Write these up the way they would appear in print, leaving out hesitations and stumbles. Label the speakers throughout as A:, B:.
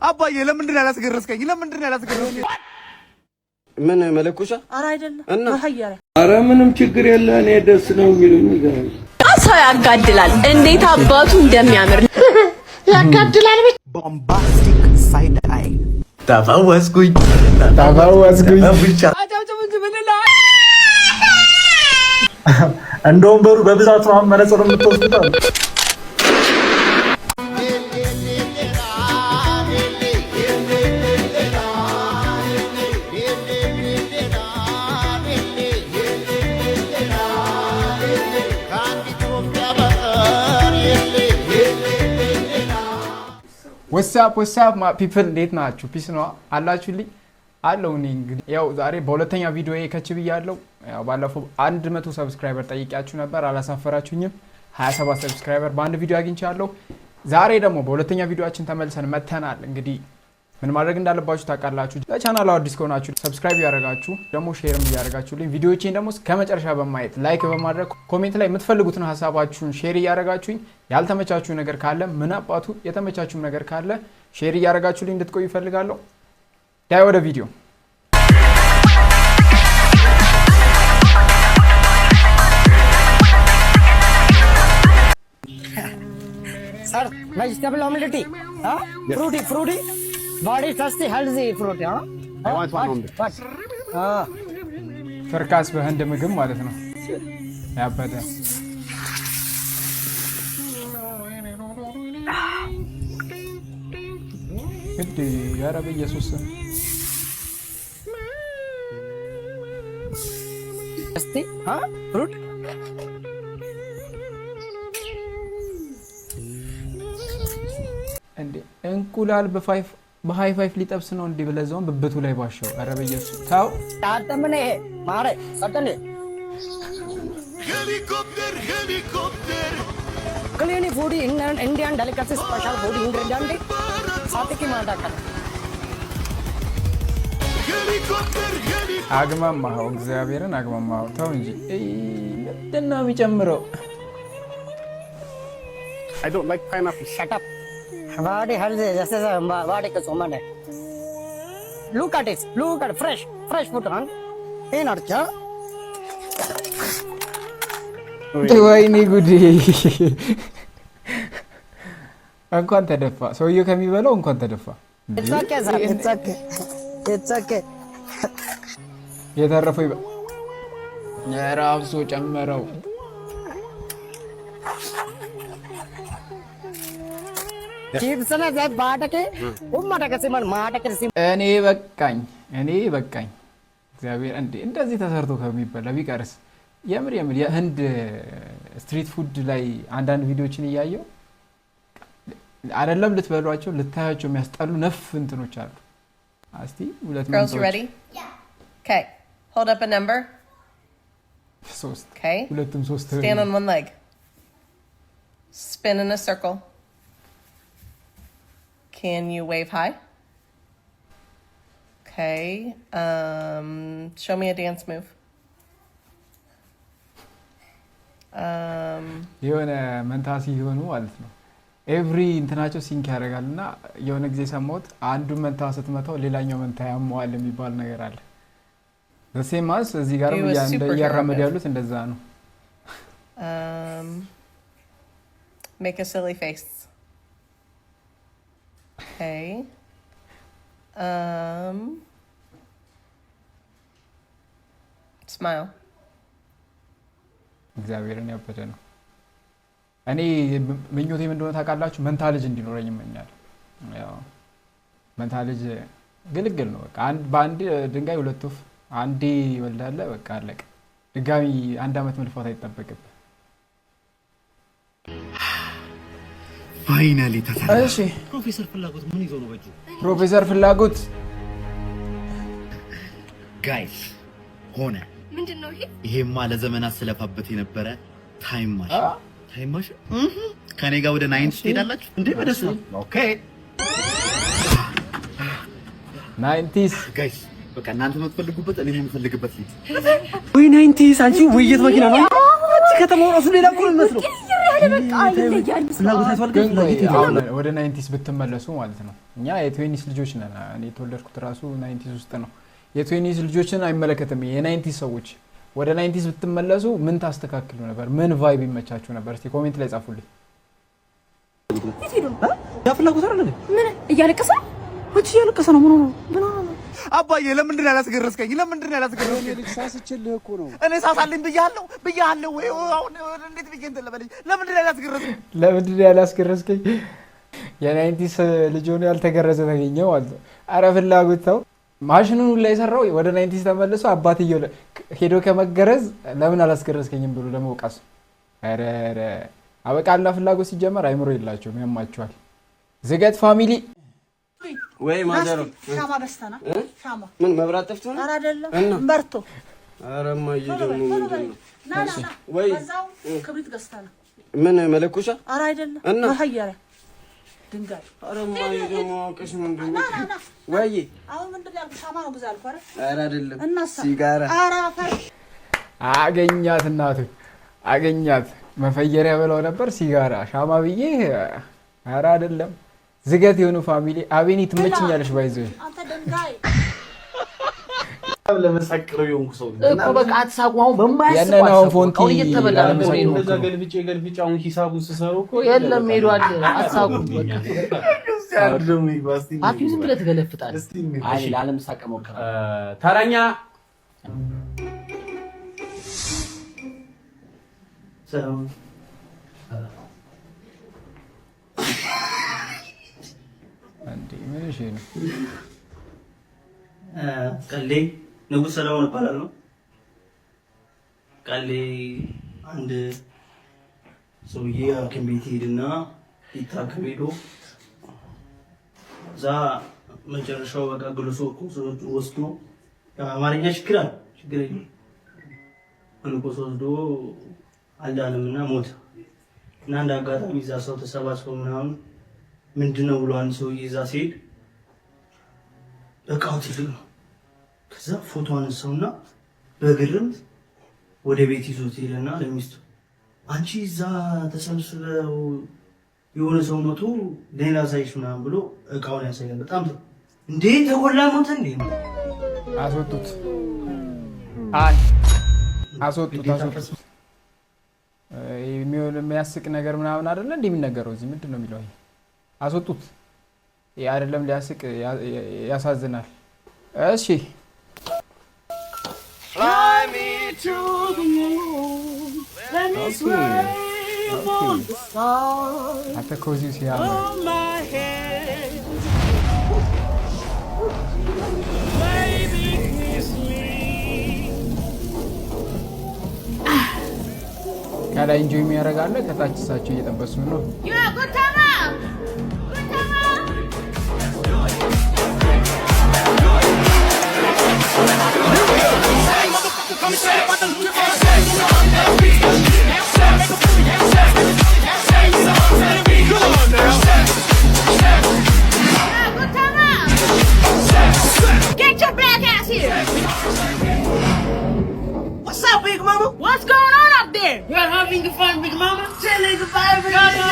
A: አባዬ ለምንድን ነው ያላስገረስከኝ? ለምንድን ነው ያላስገረስከኝ?
B: ምን መለኩሻ?
C: ኧረ አይደለም
B: እና
D: ኧረ ምንም ችግር የለ። እኔ ደስ ነው የሚሉኝ ይገርም።
E: ሰው ያጋድላል እንዴት አባቱ እንደሚያምር
C: ያጋድላል።
A: ቦምባስቲክ ሳይድ አይ
B: ተፈወስኩኝ
F: እንደውም በሩ በብዛት ነው መነጽር የምትወስዱት።
G: ወሳፕ ማ ፒፕል እንዴት ናችሁ? ፒስ ነው አላችሁልኝ? አለው እኔ እንግዲህ ያው ዛሬ በሁለተኛ ቪዲዮ ከች ብያለሁ። ያው ባለፈው 100 ሰብስክራይበር ጠይቂያችሁ ነበር፣ አላሳፈራችሁኝም። 27 ሰብስክራይበር በአንድ ቪዲዮ አግኝቻለሁ። ዛሬ ደግሞ በሁለተኛ ቪዲዮአችን ተመልሰን መተናል። እንግዲህ ምን ማድረግ እንዳለባችሁ ታውቃላችሁ። ለቻናሉ አዲስ ከሆናችሁ ሰብስክራይብ ያደርጋችሁ ደግሞ ሼርም ያደርጋችሁልኝ ቪዲዮዎችን ደግሞ ከመጨረሻ በማየት ላይክ በማድረግ ኮሜንት ላይ የምትፈልጉትን ሐሳባችሁን ሼር ያደርጋችሁኝ፣ ያልተመቻችሁ ነገር ካለ ምን አባቱ የተመቻችሁ ነገር ካለ ሼር ያደርጋችሁልኝ እንድትቆዩ ይፈልጋለሁ። ዳይ ወደ ቪዲዮ
C: sir vegetable omelette fruity body tasty healthy fruit I want one omelette
G: ፈርካስ በህንድ ምግብ ማለት ነው ያበደ ግድ ያረብ ኢየሱስ
C: tasty fruit
G: እንዴ እንቁላል በሃይ ፋይፍ ሊጠብስ ነው እንዴ ብለዘውን በብቱ ላይ ባሻው አረ በኢየሱስ ታው
C: ታጠመነ ማረ ሰጠነ
A: ሄሊኮፕተር
C: ክሊኒ ፉዲ ኢንዲያን ዴሊካሲ ስፔሻል ፉዲ ኢንግሪዲየንት ሳትኪ ማዳከለ
G: አግማማው እግዚአብሔርን አግማማው ተው እንጂ ደና የሚጨምረው
B: I don't like pineapple.
C: Shut up. Body healthy, just as body ka somane. Look at it. Look at fresh food on. Hey, not ja.
G: ወይኔ ጉዴ! እንኳን ተደፋ ሰውዬው ከሚበላው እንኳን ተደፋ።
C: It's okay, sir. It's okay.
G: የተረፈው የራሱ ጨመረው።
C: ቺፕስና ዘይት ባደከ ኡማደከ ሲማን ማደከ ሲም
G: እኔ በቃኝ እግዚአብሔር እንዴ እንደዚህ ተሰርቶ ከሚበላ ቢቀርስ የምር የህንድ ስትሪት ፉድ ላይ አንዳንድ ቪዲዮችን እያየው አይደለም ልትበሏቸው ልታያቸው የሚያስጠሉ ነፍ እንትኖች አሉ። እስቲ ሁለት
E: Girls, you ready? Yeah. Okay. Hold up a number.
G: 3.
E: Okay.
G: ሁለቱም 3.
E: Stand on one leg. Spin in a circle. Can you wave high? Okay. Show me a dance move.
G: የሆነ መንታሲ የሆኑ ማለት ነው ኤቭሪ እንትናቸው ሲንክ ያደርጋልና የሆነ ጊዜ ሰማሁት አንዱ መንታ ስትመታው ሌላኛው መንታ ያመዋል የሚባል ነገር አለ። ዘሴማስ እዚህ ጋር ያራመድ ያሉት እንደዛ ነው።
E: Make a silly face. Okay. Smile.
G: እግዚአብሔርን ያበደ ነው። እኔ ምኞቴ ምን እንደሆነ ታውቃላችሁ? መንታ ልጅ እንዲኖረኝ እመኛለሁ። ያው መንታ ልጅ ግልግል ነው በቃ በአንድ ድንጋይ ሁለት ወፍ አንዴ ይወልዳል በቃ አለቀ። ድጋሚ አንድ አመት መልፋት አይጠበቅብህ።
A: ፋይናሊ ተሰራ።
G: እሺ
B: ፕሮፌሰር ፍላጎት ምን ይዞ ነው በጁ?
G: ፕሮፌሰር ፍላጎት
A: ጋይስ ሆነ
E: ምንድነው ይሄ?
A: ይሄማ ለዘመናት ስለፋበት የነበረ ታይም ማሽን ከኔ ጋር ወደ 90 ትሄዳላችሁ እንዴ? በደስታ ኦኬ
G: 90s
A: ጋይስ በቃ እናንተ የምትፈልጉበት እኔ የምፈልግበት ልጅ
B: ወይ 90 አንቺ ውይይት መኪና ነው። አንቺ ከተማው ራሱ ሌላ እኮ ነው የሚመስለው።
E: በቃ ይለያል
G: ወደ 90ስ ብትመለሱ ማለት ነው እኛ የ20ስ ልጆች ነን እኔ ተወለድኩት ራሱ 90ስ ውስጥ ነው የ20ስ ልጆችን አይመለከትም የ90ስ ሰዎች ወደ 90ስ ብትመለሱ ምን ታስተካክሉ ነበር ምን ቫይብ ይመቻችሁ ነበር እስቲ ኮሜንት ላይ ጻፉልኝ
B: ያፍላጎት አይደል
E: ምን እያለቀሰ ነው ምን ሆነ
A: አባዬ ለምንድን ነው ያላስገረስከኝ
B: ሳስችልህ እኮ ነው
A: እኔ ሳሳልኝ ብያለሁ ወይ አሁን እንዴት ብዬ እንትን ልበልኝ
G: ለምንድን ነው ያላስገረስከኝ የ90ስ ልጅ ሆኖ ያልተገረዘ ተገኘ ማለት ነው አረ ፍላጎት ተው ማሽኑን ላይ ሰራው ወደ 90ስ ተመለሱ አባትየው ሄዶ ከመገረዝ ለምን አላስገረስከኝም ብሎ ለመውቀስ አረ አበቃላ ፍላጎት ሲጀመር አይምሮ የላቸውም ያማቸዋል ዝገት ፋሚሊ
B: ወይ ማዘሮ
H: ሻማ በስተና ሻማ
B: ምን መብራት ጠፍቶ ነው
H: ኧረ አይደለም በርቶ
B: ኧረ ማይ ደግሞ ምንድነው
H: ናና
B: ወይ
H: በዛው ክብሪት ገዝተና
B: ምን መለኩሻ
H: ኧረ አይደለም መሀየረ ድንጋይ
B: ኧረ ማይ ደግሞ አውቀሽ ምንድነው ወይ
H: አሁን ምንድነው ሻማ ነው ግዛ አልኩ
B: ኧረ አይደለም
H: ሲጋራ ኧረ
G: አገኛት እናቱ አገኛት መፈየሪያ ብለው ነበር ሲጋራ ሻማ ብዬ ኧረ አይደለም ዝገት የሆኑ ፋሚሊ አቤኒ ትመችኛለሽ ባይዘው
H: አንተ ድንጋይ
F: ለመሰክረው የሆንኩ ሰው
I: እኮ በቃ አትሳቁ በማያስብ
G: ያነናው ፎንቲ
F: እንደዛ ገልብጫውን ሂሳቡን ስሰሩ እኮ
I: የለም ሄዷል አትሳቁ አፊው ዝም ብለህ ትገለፍጣለህ አይ ለዓለም ሳቀ ሞከረ
F: ተረኛ ሰላም
G: አንዴ ምን እሺ ነው
J: ቀሌ ንጉስ ሰለሞን እባላለሁ ቀሌ አንድ ሰውዬ ሐኪም ቤት ሄድና ይታከም ሄዶ እዛ መጨረሻው በቃ ግሉኮስ ወስዶ አማርኛ ችግር የለም ግሉኮስ ወስዶ አልዳነምና ሞተ እና እንደ አጋጣሚ እዛ ሰው ተሰባስበው ምናምን ምንድነው ብሎ አንድ ሰውዬ እዛ ሲሄድ እቃው ትልቅ ነው ከዛ ፎቶ አነሳውና በግርም ወደ ቤት ይዞት ሄደና ለሚስቱ አንቺ እዛ ተሰብስበው የሆነ ሰው መቶ ሌላ ሳይሽ ምናምን ብሎ እቃውን ያሳያል በጣም እንዴ ተቆላ ሞተ እንዴ
G: አስወጡት የሚያስቅ ነገር ምናምን አይደለ እንዴ የሚነገረው እዚህ ምንድነው የሚለው አስወጡት ይሄ አይደለም ሊያስቅ ያሳዝናል እሺ
H: Fly me to the moon let me sway on the stars
G: አተኮዚው ሲያማ
H: on my head baby kiss me
G: ከላይ ኢንጆይ የሚያደርጋለ ከታች እሳቸው እየጠበሱ ነው
H: Yeah, good time out. Good time out. Get your black ass here. What's up, Big Mama? What's going on up there? You're having fun, Big Mama? Chilling the fire, Big Mama.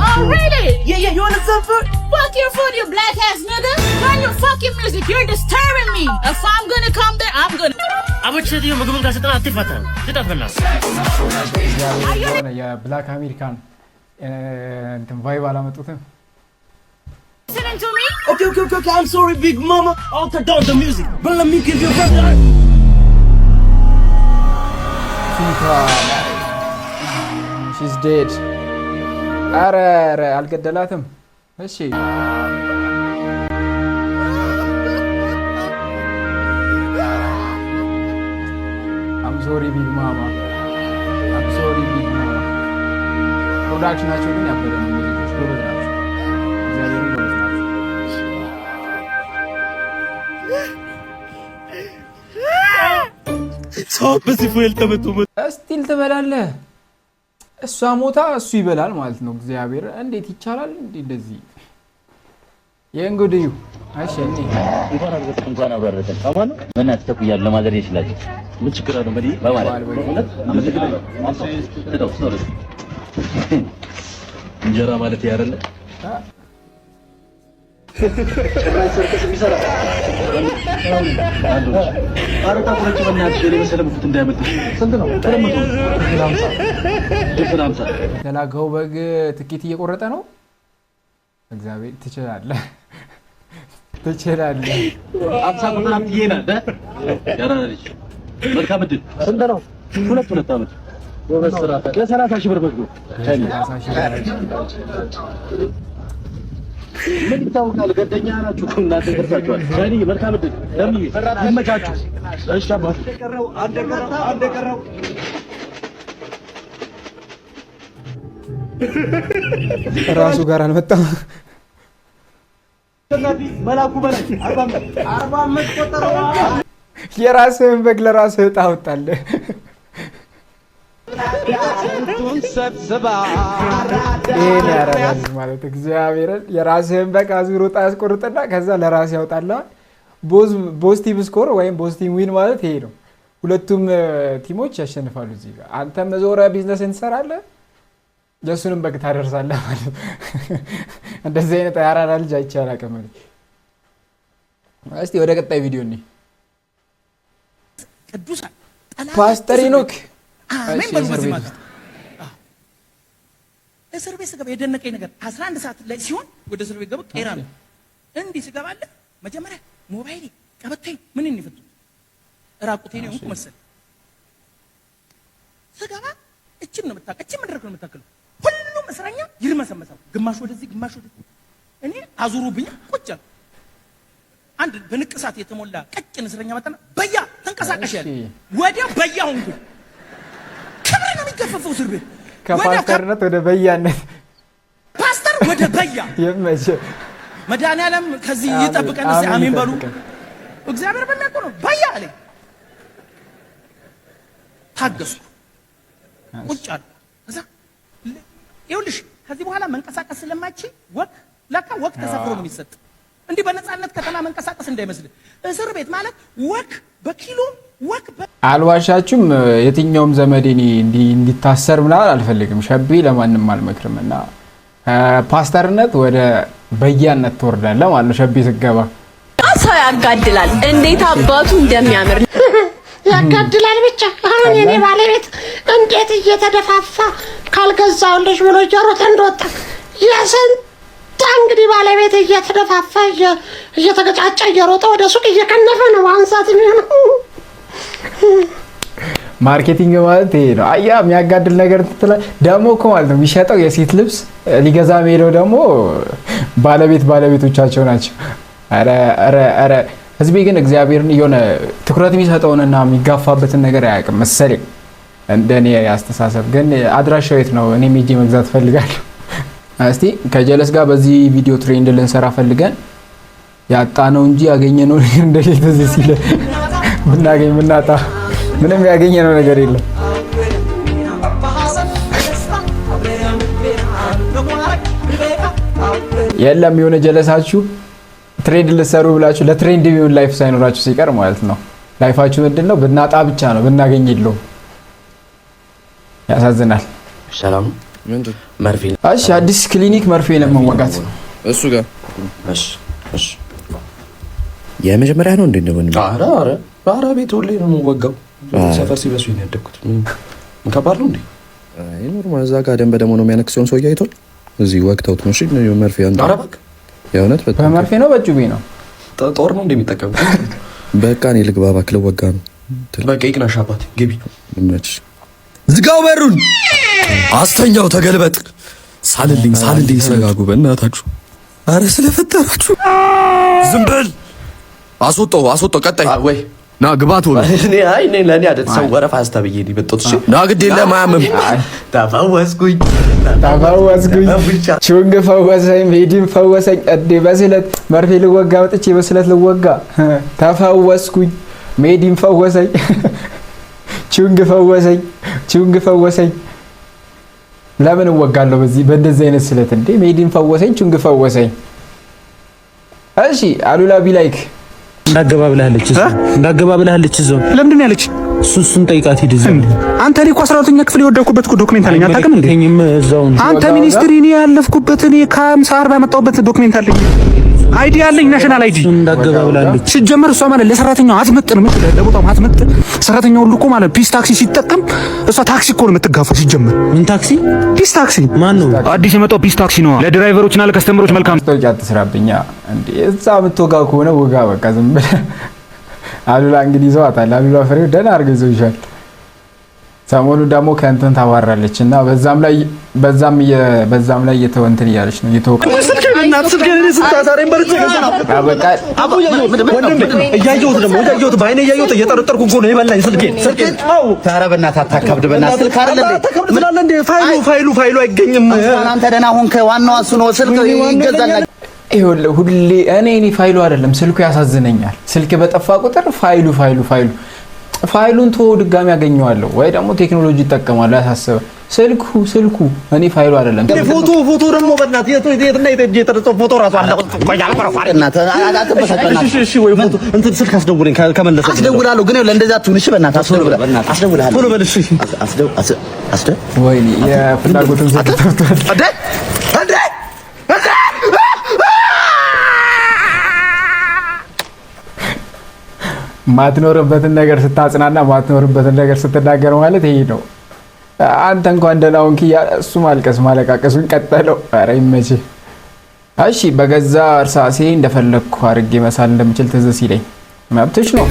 H: Oh, really? Yeah, you want some food? Fuck your food, you black ass nigga. Turn your fucking music. You're disturbing me. If I'm gonna come there, I'm gonna.
J: አበቸዲው ምግቡን ጋር አትፈታም ትጣፈና
G: የብላክ አሜሪካን እንትን ቫይብ አላመጡትም
H: Listening to me?
J: Okay, I'm sorry, Big Mama. I'll cut down the music. But let me give you a better.
G: She's dead. አረ አልገደላትም እሺ I'm sorry Big Mama. I'm sorry Big Mama. ፕሮዳክሽናቸው ግን ያበደ ነው ሙዚቆች ጎበዝ ናቸው እግዚአብሔር ጎበዝ ናቸው
J: ሰው በዚህ ፉል ተመቶ
G: እስቲል ትበላለህ እሷ ሞታ እሱ ይበላል ማለት ነው እግዚአብሔር እንዴት ይቻላል እንደዚህ የእንግዲህ አይሸኒ
K: እንኳን አበረደን ታማን ምን አስተኩያል ለማድረግ ይችላል ምን ችግር አለው በዲ በማለት አመሰግናለሁ እንጀራ ማለት ያረለ ሰርከስ የሚሰራ አረታ ቁረጭ በእናትሽ እኔ መሰለህ ሙት እንዳያመጥሽ ስንት ነው? 250
G: ተላከው በግ ትኬት እየቆረጠ ነው። እግዚአብሔር ትችላለህ ትችላለህ።
K: አብሳ ምናምን ይሄናል ያራለች መልካም እድል። ስንት ነው? 2 ዓመት የ30 ሺህ ብር በግ ነው። ምን ይታወቃል? ገደኛ ናችሁ እናንተ ደርሳችኋል። ዳኒ መልካም እድል ለምን ይመቻችሁ። እሺ አባት አንድ ቀረው
G: ራሱ ጋር አልመጣም።
K: መላኩ በላይ 45 ቆጠረው።
G: የራስህን በግ ለራስህ ዕጣ አወጣለህ። ይሄን ያረጋል ማለት እግዚአብሔርን የራስህን በግ አዙሮ ዕጣ ያስቆርጥና ከዛ ለራስህ ያወጣልሃል። ቦዝ ቲም ስኮር ወይም ቦዝ ቲም ዊን ማለት ይሄ ነው። ሁለቱም ቲሞች ያሸንፋሉ። እዚህ ጋር አንተም መዞሪያ ቢዝነስን ትሰራለህ፣ የእሱንም በግ ታደርሳለህ ማለት እንደዚህ አይነት ያራዳ ልጅ አይቼ አላውቅም። እስቲ ወደ ቀጣይ ቪዲዮ እንሂድ። ፓስተር ሄኖክ
H: እስር ቤት ስገባ የደነቀኝ ነገር 11 ሰዓት ላይ ሲሆን ወደ እስር ቤት ገባ ቄራ ነው። እንዲህ ስገባለ መጀመሪያ ሞባይሌ ቀበቶኝ ምን እንይፈቱ ራቁቴን ነው መሰል ስገባ እቺም ነው መጣቀ እቺም መድረክ ነው መጣቀለው ሁሉም እስረኛ ይርመሰመሳው ግማሽ ወደዚህ ግማሽ ወደዚህ እኔ አዙሩብኝ ቁጭ አንድ በንቅሳት የተሞላ ቀጭን እስረኛ መጣና በያ ተንቀሳቀሽ ያለ ወዲያ በያ ሆንኩ። ክብር ነው የሚገፈፈው እስር ቤት
G: ከፓስተርነት ወደ በያነት
H: ፓስተር ወደ በያ
G: የመቼ
H: መድኃኒዓለም ከዚህ ይጠብቀን። እስኪ አሜን በሉ። እግዚአብሔር በሚያውቀው ነው በያ አለኝ። ታገስኩ ቁጭ አልኩ። ከዛ ይኸውልሽ ከዚህ በኋላ መንቀሳቀስ ስለማይችል ለካ ወክ ተሰፍሮ ነው የሚሰጥ። እንዲህ በነፃነት ከተማ መንቀሳቀስ እንዳይመስል እስር ቤት ማለት ወክ በኪሎ ወክ
G: አልዋሻችሁም። የትኛውም ዘመዴ እንዲታሰር ምናምን አልፈልግም። ሸቤ ለማንም አልመክርም እና ፓስተርነት ወደ በያነት ትወርዳለህ ማለት ነው። ሸቤ ስገባ
E: ሰው ያጋድላል። እንዴት አባቱ እንደሚያምር
C: ያጋድላል ብቻ። አሁን የኔ ባለቤት እንዴት እየተደፋፋ ካልገዛውልሽ ብሎ ጀሮት እንደወጣ የስንት እንግዲህ ባለቤት እየተደፋፋ እየተገጫጨ እየሮጠ ወደ ሱቅ እየከነፈ ነው አንሳት የሚሆነው።
G: ማርኬቲንግ ማለት ይሄ ነው። አያ የሚያጋድል ነገር ደግሞ እኮ ማለት ነው የሚሸጠው የሴት ልብስ ሊገዛ ሄደው ደግሞ ባለቤቶቻቸው ናቸው። ኧረ ህዝቤ ግን እግዚአብሔርን የሆነ ትኩረት የሚሰጠውንና የሚጋፋበትን ነገር አያውቅም መሰለኝ። እንደኔ አስተሳሰብ ግን አድራሻው የት ነው? እኔ ሄጄ መግዛት ፈልጋለሁ። እስቲ ከጀለስ ጋር በዚህ ቪዲዮ ትሬንድ ልንሰራ ፈልገን ያጣነው እንጂ ያገኘነው ነገር እንደሌለ እዚህ ሲለ ብናገኝ ብናጣ ምንም ያገኘነው ነገር የለም። የለም የሆነ ጀለሳችሁ ትሬንድ ልትሰሩ ብላችሁ ለትሬንድ ቢሆን ላይፍ ሳይኖራችሁ ሲቀር ማለት ነው። ላይፋችሁ ምንድን ነው? ብናጣ ብቻ ነው፣ ብናገኝ የለውም። ያሳዝናል።
B: ሰላም መርፌ።
G: እሺ አዲስ ክሊኒክ መርፌ ለመወጋት
B: እሱ ጋር
L: እሺ የመጀመሪያ ነው እንዴ?
B: ኧረ ቤት ሁሌ ነው የምወጋው። ሰፈር ሲበሱ ነው ያደግኩት። ከባድ ነው እንዴ?
L: አይ ኖርማል። እዛ ጋር ደም በደም ነው የሚያነክሰውን ሰው አይቷል። እዚህ ወቅታውት ነው። እሺ ነው መርፌ አንተ አረባክ የእውነት
G: በመርፌ ነው በጩቤ ነው
B: ጦር ነው እንደሚጠቀሙት።
L: በቃ እኔ ልግባ እባክህ፣ ልወጋ ነው።
B: በቃ ይቅናሽ አባት ግቢ።
L: ዝጋው በሩን፣ አስተኛው፣ ተገልበጥ። ሳልልኝ ሰጋጉ በእናታችሁ። አረ ስለፈጠራችሁ ዝም በል። አስወጣው። ቀጣይ ወይ ና ግባት ወለ
B: እኔ ለኔ አይደል ሰው ወረፋ አስተብዬ ነው የመጣሁት። እሺ
L: ና ግድ የለም አያምም።
B: ተፈወስኩኝ።
G: ቹንግ ፈወሰኝ፣ ሜዲን ፈወሰኝ። እዴ በስለት መርፌ ልወጋ ወጥቼ በስለት ልወጋ ተፈወስኩኝ። ሜዲን ፈወሰኝ፣ ቹንግ ፈወሰኝ። ለምን እወጋለሁ በእንደዚህ አይነት ስለት እንዴ? ሜዲን ፈወሰኝ፣ ቹንግ ፈወሰኝ። እሺ አሉላ ቢላይክ
M: እንዳገባ ብላለች እዛው ለምንድን ነው ያለች?
F: እሱን ጠይቃት ሂድ።
M: አንተ እኔ እኮ 12ኛ ክፍል የወደኩበት ዶክመንት አለኝ አታውቅም እንዴ? አንተ ሚኒስትሪ እኔ ያለፍኩበት እኔ ከ50 40 ያመጣሁበት ዶክመንት አለኝ። አይዲ አለኝ፣ ናሽናል አይዲ እንዳገባብላለች። ሲጀመር እሷ ማለት ለሰራተኛው አትመጥንም፣ ለቦታው አትመጥን። ሰራተኛው ሁሉ እኮ ማለት ፒስ ታክሲ ሲጠቀም እሷ ታክሲ እኮ ነው የምትጋፋው። ሲጀመር
F: ምን ታክሲ?
M: ፒስ ታክሲ። ማን ነው አዲስ የመጣው? ፒስ ታክሲ ነው። ለድራይቨሮችና ለከስተመሮች መልካም
G: ተውጫ ተስራብኛ እንዴ። እዛ የምትወጋ ከሆነ ወጋ በቃ ዝም ብለህ አሉላ እንግዲህ ይዘዋታል። አሉላ ፍሬው ደህና አድርገው ይዘውሻል። ሰሞኑ ደግሞ ከእንትን ታባራለች እና በዛም ላይ እየተወንትን እያለች ነው እየተወቀ
K: እያየሁት በዓይኔ እያየሁት እየጠረጠርኩ እኮ ነው የበላኝ ስልኬን።
A: ኧረ በእናትህ አታካብድ፣ በእናትህ ስልክ አይደለ እንዴ?
K: ፋይሉ አይገኝም።
A: አንተ ደህና ሆንክ፣ ዋናው እሱ ነው። ስልክ ይገዛል።
G: ይኸውልህ ሁሌ እኔ ፋይሉ አይደለም ስልኩ ያሳዝነኛል። ስልክ በጠፋ ቁጥር ፋይሉን ተወው ድጋሚ ያገኘዋለሁ ወይ ደግሞ ቴክኖሎጂ ይጠቀማለሁ። ያሳሰበ ስልኩ እኔ ፋይሉ አይደለም።
K: ፎቶ ደግሞ በእናትህ የትና የተረጸው ፎቶ ራሱ አለ። እሺ ወይ ፎቶ እንትን ስልክ አስደውለኝ ከመለሰ
A: አስደውላለሁ። ግን ለእንደዛ አትሁን እሺ። በእናትህ አስደውላለሁ።
K: ቶሎ በል እሺ።
G: ወይኔ የፍላጎትን ሰጥተውታል። ማትኖርበትን ነገር ስታጽናና ማትኖርበትን ነገር ስትናገር ማለት ይሄ ነው። አንተ እንኳን ደህና ሆንክ እያለ እሱ ማለቃቀሱን ቀጠለው። ኧረ ይመችህ። እሺ በገዛ እርሳሴ እንደፈለግኩ አድርጌ መሳል እንደምችል ትዝ ሲለኝ መብትሽ ነው።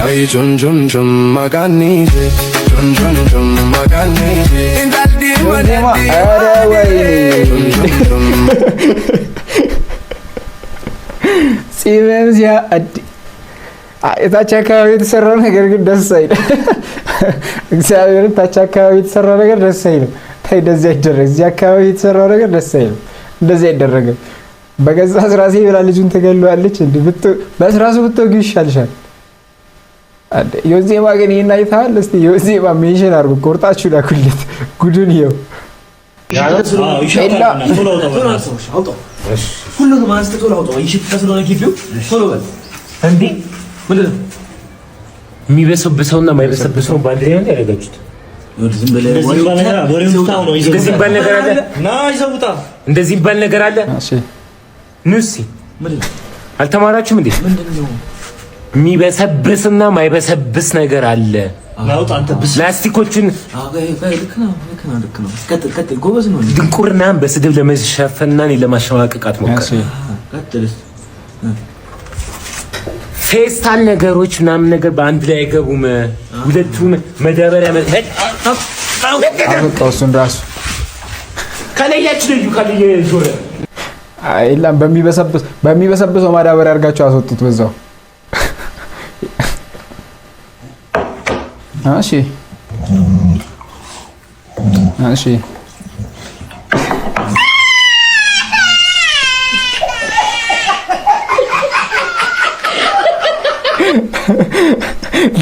G: ሲመምዚያ የታች አካባቢ የተሰራው ነገር ግን ደስ አይልም። እግዚአብሔርን ታች አካባቢ የተሰራው ነገር ደስ አይልም። ታይ እንደዚህ አይደረግ። እዚህ አካባቢ የተሰራው ነገር ደስ አይልም። እንደዚህ አይደረግም። በገዛ ስራሴ ብላ ልጁን ትገለዋለች። እንዴ በስራሱ ብትወጊ ይሻልሻል። አንዴ ዮዜማ ግን ይሄን አይተሃል? እስቲ ዮዜማ ሜንሽን አድርጉ፣ ቆርጣችሁ ላኩለት። ጉዱን ይኸው
K: ሁሉንም አንስተ ቶሎ አውጣው። ይሽፍታ ስለሆነ ግቢው ቶሎ በል እንዴ። ምንድን ነው
F: የሚበሰብሰውና የማይበሰብሰው ባንድ ላይ ያደረጋችሁት? እንደዚህ ባል ነገር አለ። ኑሲ አልተማራችሁም እንዴ? የሚበሰብስና የማይበሰብስ ነገር አለ። ላስቲኮችን ድንቁርናን በስድብ ለመሸፈንና ለማሸማቀቅ አትሞክር። ፌስታል ነገሮች ምናምን ነገር በአንድ ላይ አይገቡም። ሁለቱም መዳበሪያ
G: እሱን ራሱ
F: ከለያችሁ ልዩ ከለየ ጆረ
G: አይላም በሚበሰብሰው ማዳበሪያ አድርጋችሁ አስወጡት በዛው። እሺ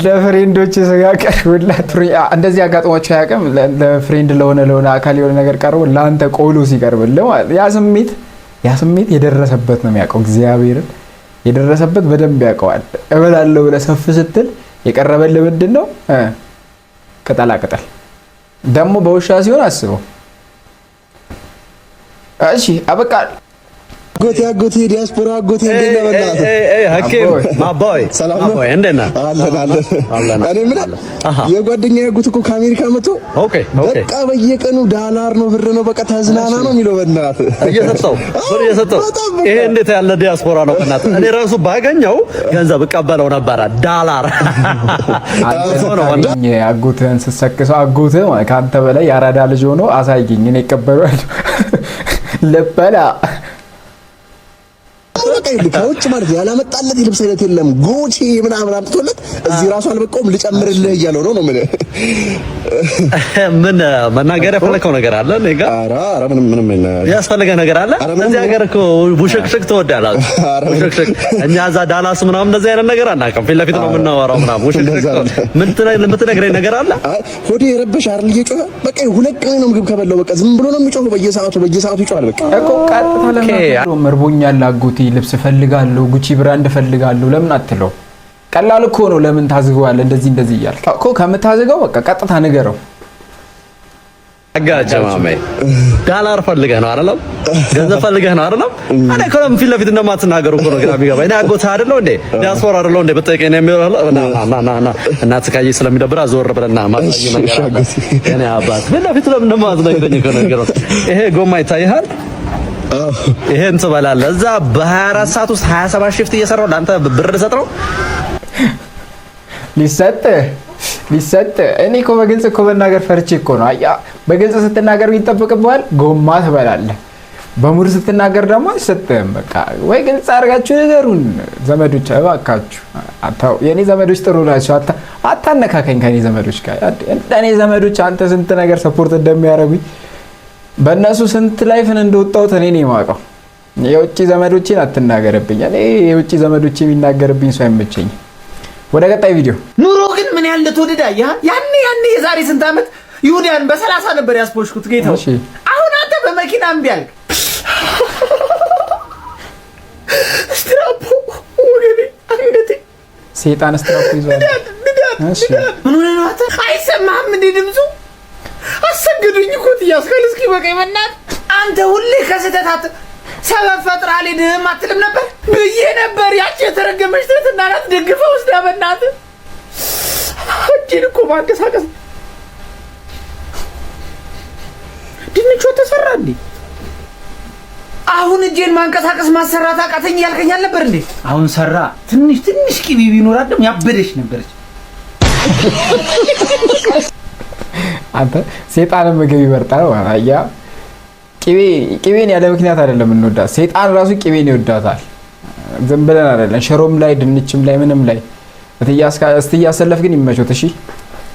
G: ለፍሬንዶች ስጋ ቀርቦላት እንደዚህ አጋጥሟቸው አያውቅም? ለፍሬንድ ለሆነ አካል የሆነ ነገር ቀርቦ ለአንተ ቆሎ ሲቀርብልህ ማለት ያ ስሜት የደረሰበት ነው የሚያውቀው። እግዚአብሔርን የደረሰበት በደንብ ያውቀዋል። እበላለሁ ብለህ ሰፍ ስትል የቀረበልህ ምንድን ነው? ቅጠላቅጠል። ደግሞ በውሻ ሲሆን አስበው። እሺ አበቃ።
N: አጎቴ ዲያስፖራ አጎቴ እንዴት ነህ? በእናትህ
K: ሀኪም ማባይ ሰላም ነው? እንዴት ነህ?
N: አለን። እኔ ምን የጓደኛዬ አጎት እኮ ከአሜሪካ መጥቶ በቃ በየቀኑ ዳላር ነው ብር ነው በቃ ተዝናና ነው የሚለው። በእናትህ
K: እየሰጠው ይሄ እንዴት ያለ ዲያስፖራ ነው? በእናትህ እኔ ራሱ ባገኘው ገንዘብ እቀበለው ነበረ። ዳላር
G: አጎትህን ስትሰክሰው አጎትህ ከአንተ በላይ የአራዳ ልጅ ሆኖ አሳይኝ፣ እኔ እቀበለዋለሁ ልበላ
N: ከውጭ ማለት ያላመጣለት የልብስ አይነት የለም። ጉቺ ምናምን አምጥቶለት እዚህ ራሱ አልበቃውም ልጨምርልህ እያለው ነው።
K: ምን መናገር የፈለከው ነገር አለ? እኔ ጋር
N: ኧረ ምንም
K: ያስፈልገህ ነገር አለ? እዚህ ሀገር እኮ ቡሽክሽክ ትወዳለህ። ቡሽክሽክ እኛ እዛ ዳላስ ምናምን እንደዚህ አይነት ነገር አናውቅም። ፊት ለፊት ነው የምናወራው ምናምን። ቡሽክሽክ የምትነግረኝ ነገር አለ?
N: ሆዴ የረበሽ አይደል? እየጮኸ በቃ ሁለት ቀን ነው ምግብ ከበላው በቃ ዝም ብሎ ነው የሚጮኸው። በየሰዓቱ ይጮሃል። በቃ
G: እኮ ቀጥታ ለምን እርቦኛል አጎቴ ልብስ ፈልጋለሁ፣ ጉቺ ብራንድ ፈልጋለሁ ለምን አትለው? ቀላል እኮ ነው። ለምን ታዝገዋለህ? እንደዚህ እያልክ እኮ ከምታዝገው በቃ ቀጥታ ንገረው።
K: አጋጨ ማማዬ ዳላር ፈልገህ ነው አይደለም? ገንዘብ ፈልገህ ነው አይደለም? እኔ ኮለም ፊት ለፊት እንደማትናገሩ እኮ ነው ግራ የሚገባኝ። እኔ አጎትህ አይደለሁ እንዴ? ዲያስፖራ አይደለሁ እንዴ? በጠቀኝ ነው የሚለው ና እናትህ ካየህ ስለሚደብር ዞር ብለና ማሳይ ነገር አለ። እኔ አባት ፊት ለፊት ለምን እንደማትነግረኝ እኮ ነው። ይሄ ጎማ ይታይሃል? ይሄን ትበላለህ። እዛ በ24 ሰዓት ውስጥ 27 ሽፍት እየሰራው ለአንተ ብር ልሰጥ ነው? ሊሰጥ እኔ እኮ በግልጽ እኮ መናገር ፈርቼ እኮ ነው። አያ በግልጽ ስትናገር ይጠበቅብሃል። ጎማ ትበላለህ። በሙድ ስትናገር ደግሞ አይሰጥህም። በቃ ወይ ግልጽ አድርጋችሁ ንገሩን ዘመዶች፣ እባካችሁ። አታው የኔ ዘመዶች ጥሩ ናቸው። አታነካከኝ ከኔ ዘመዶች ጋር። እኔ ዘመዶች አንተ ስንት ነገር ሰፖርት እንደሚያደርጉኝ በእነሱ ስንት ላይፍን እንደወጣሁት እኔ ነኝ የማውቀው። የውጭ ዘመዶችን አትናገርብኝ። እኔ የውጭ ዘመዶች የሚናገርብኝ ሰው አይመቸኝም። ወደ ቀጣይ ቪዲዮ።
J: ኑሮ ግን ምን ያህል እንደተወደደ ያኔ የዛሬ ስንት ዓመት ይሁዳን በ30 ነበር ያስፖሽኩት ጌታው። አሁን አንተ በመኪና እምቢ አልክ። ስትራፖ ወገኔ አንገቴ
G: ሰይጣን ስትራፖ ይዟል።
J: እሺ ምን ሆነ ነው አንተ? አይሰማህም እንዴ ድምፁ? አሰግዱኝ እኮ ትያስከል እስኪ በቀኝ መናት አንተ ሁሌ ከስተታት ሰበብ ፈጥራ አልሄድም አትልም ነበር ብዬ ነበር። ያቺ የተረገመች ትህትና ናት ደግፈው ወስዳ በእናትህ እጅን እኮ ማንቀሳቀስ ድንቹ ተሰራ እንዴ? አሁን እጄን ማንቀሳቀስ ማሰራት አቃተኝ ያልከኝ አልነበር እንዴ? አሁን ሰራ። ትንሽ ቂቤ ቢኖራት ደግሞ ያበደች ነበረች።
G: አንተ ሰይጣንን ምግብ ይመርጣል ማለት ያ ቂቤን ያለ ምክንያት አይደለም እንወዳት። ሰይጣን ራሱ ቂቤን ይወዳታል። ዝም ብለን አይደለም። ሽሮም ላይ ድንችም ላይ ምንም ላይ እያሰለፍ ግን ይመቾት። እሺ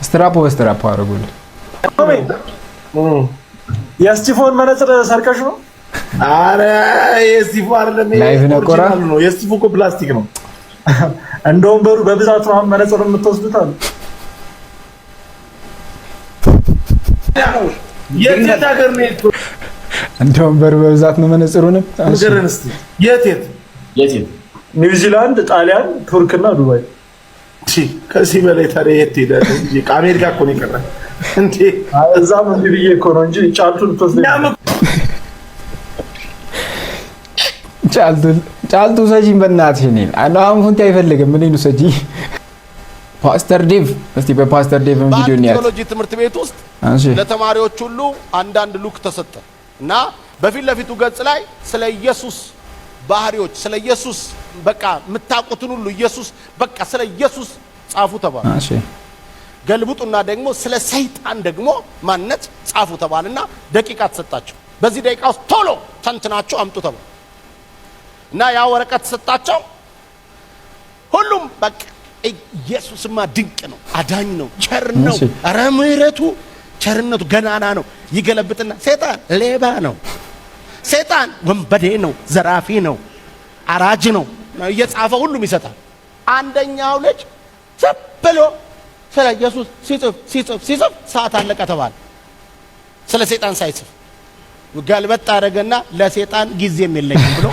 G: ስትራፖ በስትራፖ አድርጉልኝ።
O: የስቲፎን መነጽር ሰርቀሽ ነው?
P: አረ የስቲፎ አይደለም
G: ላይቭ ነው ቆራ
P: ነው። የስቲፎ እኮ ፕላስቲክ ነው።
O: እንደውም በብዛት ነው መነጽር የምትወስዱት አሉ።
P: የት ሀገር ነው?
G: እንደውም በብዛት ነው መነጽሩንም
P: ንገረን እስቲ። የት
O: ኒውዚላንድ፣ ጣሊያን፣ ቱርክና ዱባይ።
P: ከዚህ በላይ ታዲያ የት ሄዳለህ እንጂ ከአሜሪካ እኮ ነው የቀረህ እንዴ?
O: እዛም እንዲህ ብዬ እኮ ነው እንጂ ጫልቱን ልትወስድ
G: ጫልቱ ሰጂን በእናትሽ እኔን አሁን ሁንቴ አይፈልግም። ምን ነው ሰጂ ፓስተር ዴቭ እስቲ በፓስተር ዴቭ ቪዲዮ ነው
Q: ቴዎሎጂ ትምህርት ቤት ውስጥ ለተማሪዎች ሁሉ አንዳንድ ሉክ ተሰጠ እና በፊት ለፊቱ ገጽ ላይ ስለ ኢየሱስ ባህሪዎች ስለ ኢየሱስ በቃ የምታውቁትን ሁሉ ኢየሱስ በቃ ስለ ኢየሱስ ጻፉ ተባለ። እሺ ገልብጡና ደግሞ ስለ ሰይጣን ደግሞ ማንነት ጻፉ ተባለና ደቂቃ ተሰጣቸው። በዚህ ደቂቃ ውስጥ ቶሎ ተንትናቸው አምጡ ተባለ እና ያ ወረቀት ተሰጣቸው። ሁሉም በቃ ኢየሱስማ ድንቅ ነው፣ አዳኝ ነው፣ ቸር ነው፣ ኧረ ምህረቱ ቸርነቱ ገናና ነው። ይገለብጥና ሰይጣን ሌባ ነው፣ ሰይጣን ወንበዴ ነው፣ ዘራፊ ነው፣ አራጅ ነው እየጻፈ ሁሉም ይሰጣል። አንደኛው ልጅ ዝም ብሎ ስለ ኢየሱስ ሲጽፍ ሰዓት አለቀ ተባለ። ስለ ሰይጣን ሳይጽፍ ገልበጥ አደረገና ለሰይጣን ጊዜም የለኝም ብሎ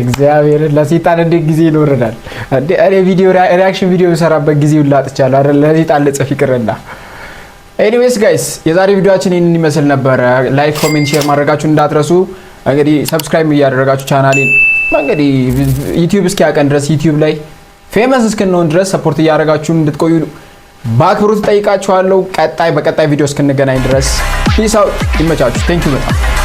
G: እግዚአብሔር ለሰይጣን እንደ ጊዜ ይኖርናል እንዴ? እኔ ቪዲዮ ሪአክሽን ቪዲዮ ሰራበት ጊዜው ላጥቻለሁ አይደል? ለሰይጣን ለጽፍ ይቅርና። ኤኒዌይስ ጋይስ የዛሬ ቪዲዮአችን ይሄንን ይመስል ነበር። ላይክ፣ ኮሜንት፣ ሼር ማድረጋችሁን እንዳትረሱ። እንግዲህ ሰብስክራይብ እያደረጋችሁ ቻናሌን እንግዲህ ዩቲዩብ እስኪያቀን ድረስ ዩቲዩብ ላይ ፌመስ እስክንሆን ድረስ ሰፖርት እያደረጋችሁ እንድትቆዩ በአክብሮት ጠይቃችኋለሁ። በቀጣይ ቪዲዮ እስክንገናኝ ድረስ ፒስ አውት። ይመቻችሁ። ቴንክ ዩ በጣም